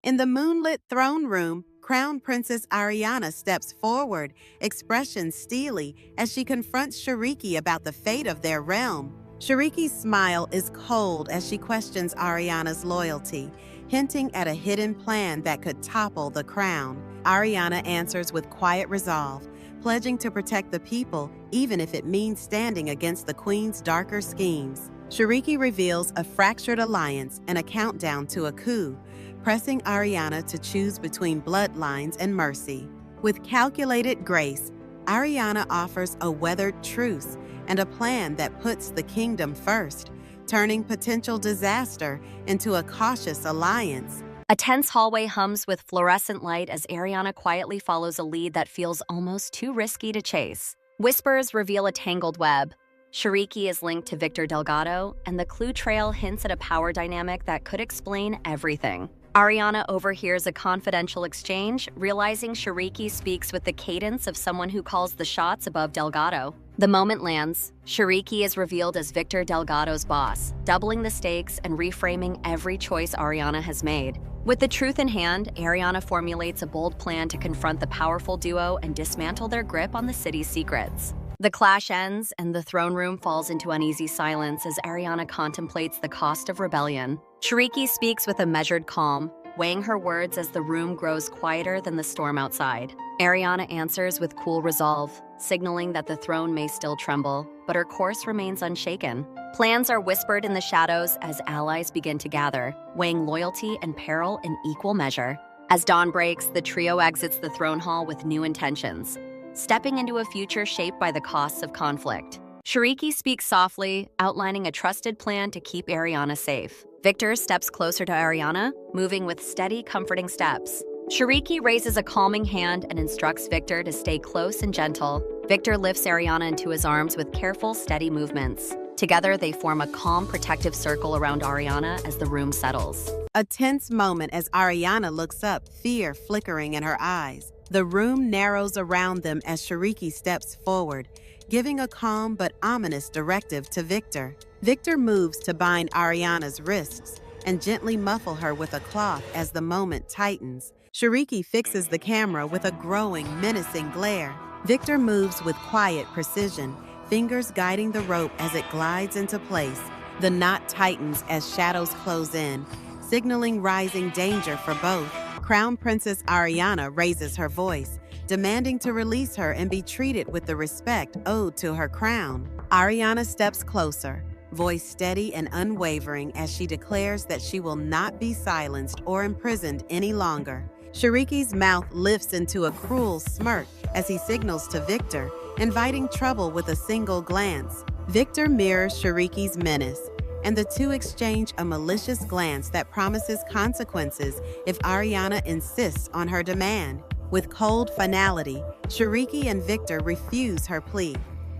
In the moonlit throne room, Crown Princess Ariana steps forward, expression steely, as she confronts Shuriki about the fate of their realm. Shuriki's smile is cold as she questions Ariana's loyalty, hinting at a hidden plan that could topple the crown. Ariana answers with quiet resolve, pledging to protect the people even if it means standing against the queen's darker schemes. Shuriki reveals a fractured alliance and a countdown to a coup, pressing Ariana to choose between bloodlines and mercy. With calculated grace, Ariana offers a weathered truce and a plan that puts the kingdom first, turning potential disaster into a cautious alliance. A tense hallway hums with fluorescent light as Ariana quietly follows a lead that feels almost too risky to chase. Whispers reveal a tangled web. Shuriki is linked to Victor Delgado, and the clue trail hints at a power dynamic that could explain everything. Ariana overhears a confidential exchange, realizing Shuriki speaks with the cadence of someone who calls the shots above Delgado. The moment lands, Shuriki is revealed as Victor Delgado's boss, doubling the stakes and reframing every choice Ariana has made. With the truth in hand, Ariana formulates a bold plan to confront the powerful duo and dismantle their grip on the city's secrets. The clash ends, and the throne room falls into uneasy silence as Ariana contemplates the cost of rebellion. Shuriki speaks with a measured calm, weighing her words as the room grows quieter than the storm outside. Ariana answers with cool resolve, signaling that the throne may still tremble, but her course remains unshaken. Plans are whispered in the shadows as allies begin to gather, weighing loyalty and peril in equal measure. As dawn breaks, the trio exits the throne hall with new intentions, stepping into a future shaped by the costs of conflict. Shuriki speaks softly, outlining a trusted plan to keep Ariana safe. Victor steps closer to Ariana, moving with steady, comforting steps. Shuriki raises a calming hand and instructs Victor to stay close and gentle. Victor lifts Ariana into his arms with careful, steady movements. Together, they form a calm, protective circle around Ariana as the room settles. A tense moment as Ariana looks up, fear flickering in her eyes. The room narrows around them as Shuriki steps forward, giving a calm but ominous directive to Victor. Victor moves to bind Ariana's wrists and gently muffle her with a cloth as the moment tightens. Shuriki fixes the camera with a growing, menacing glare. Victor moves with quiet precision, fingers guiding the rope as it glides into place. The knot tightens as shadows close in, signaling rising danger for both. Crown Princess Ariana raises her voice, demanding to release her and be treated with the respect owed to her crown. Ariana steps closer, voice steady and unwavering as she declares that she will not be silenced or imprisoned any longer. Shuriki's mouth lifts into a cruel smirk as he signals to Victor, inviting trouble with a single glance. Victor mirrors Shuriki's menace, and the two exchange a malicious glance that promises consequences if Ariana insists on her demand. With cold finality, Shuriki and Victor refuse her plea,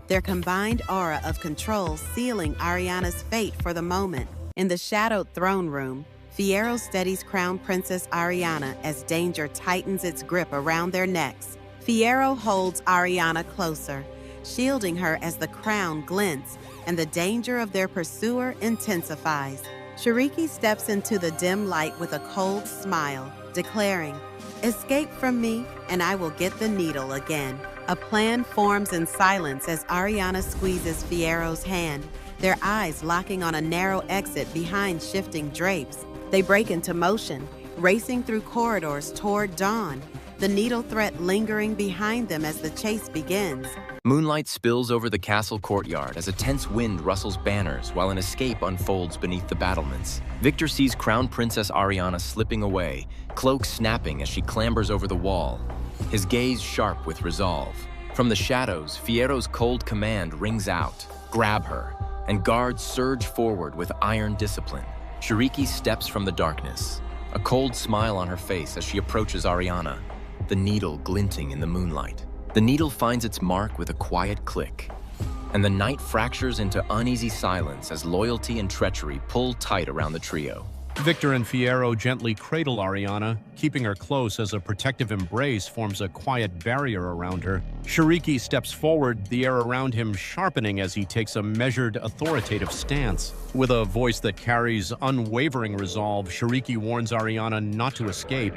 their combined aura of control sealing Ariana's fate for the moment. In the shadowed throne room, Fiero steadies Crown Princess Ariana as danger tightens its grip around their necks. Fiero holds Ariana closer, shielding her as the crown glints and the danger of their pursuer intensifies. Shuriki steps into the dim light with a cold smile, declaring, "Escape from me, and I will get the needle again." A plan forms in silence as Ariana squeezes Fiero's hand, their eyes locking on a narrow exit behind shifting drapes. They break into motion, racing through corridors toward dawn, the needle threat lingering behind them as the chase begins. Moonlight spills over the castle courtyard as a tense wind rustles banners while an escape unfolds beneath the battlements. Victor sees Crown Princess Ariana slipping away, cloak snapping as she clambers over the wall, his gaze sharp with resolve. From the shadows, Fiero's cold command rings out, "Grab her," and guards surge forward with iron discipline. Shuriki steps from the darkness, a cold smile on her face as she approaches Ariana, the needle glinting in the moonlight. The needle finds its mark with a quiet click, and the night fractures into uneasy silence as loyalty and treachery pull tight around the trio. Victor and Fiero gently cradle Ariana, keeping her close as a protective embrace forms a quiet barrier around her. Shuriki steps forward, the air around him sharpening as he takes a measured, authoritative stance. With a voice that carries unwavering resolve, Shuriki warns Ariana not to escape,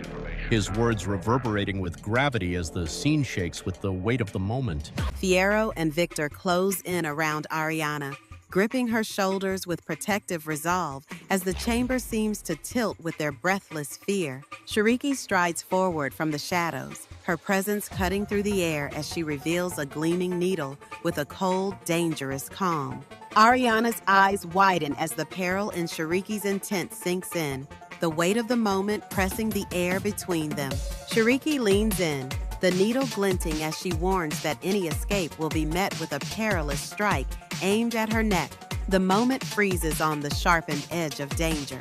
his words reverberating with gravity as the scene shakes with the weight of the moment. Fiero and Victor close in around Ariana, gripping her shoulders with protective resolve as the chamber seems to tilt with their breathless fear. Shuriki strides forward from the shadows, her presence cutting through the air as she reveals a gleaming needle with a cold, dangerous calm. Ariana's eyes widen as the peril in Shuriki's intent sinks in, the weight of the moment pressing the air between them. Shuriki leans in, the needle glinting as she warns that any escape will be met with a perilous strike aimed at her neck. The moment freezes on the sharpened edge of danger,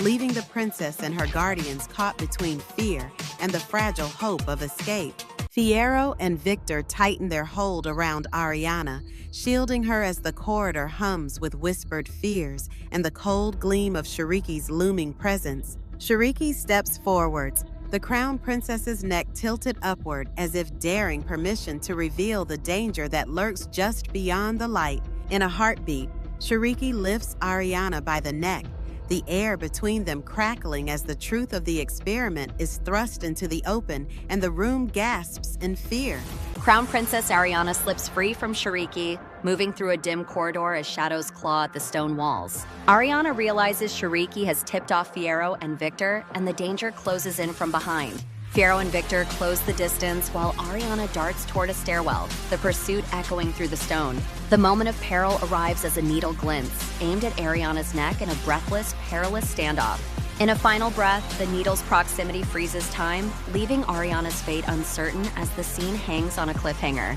leaving the princess and her guardians caught between fear and the fragile hope of escape. Fiero and Victor tighten their hold around Ariana, shielding her as the corridor hums with whispered fears and the cold gleam of Shuriki's looming presence. Shuriki steps forwards, the crown princess's neck tilted upward as if daring permission to reveal the danger that lurks just beyond the light. In a heartbeat, Shuriki lifts Ariana by the neck, the air between them crackling as the truth of the experiment is thrust into the open and the room gasps in fear. Crown Princess Ariana slips free from Shuriki, moving through a dim corridor as shadows claw at the stone walls. Ariana realizes Shuriki has tipped off Fiero and Victor, and the danger closes in from behind. Fiero and Victor close the distance while Ariana darts toward a stairwell, the pursuit echoing through the stone. The moment of peril arrives as a needle glints, aimed at Ariana's neck in a breathless, perilous standoff. In a final breath, the needle's proximity freezes time, leaving Ariana's fate uncertain as the scene hangs on a cliffhanger.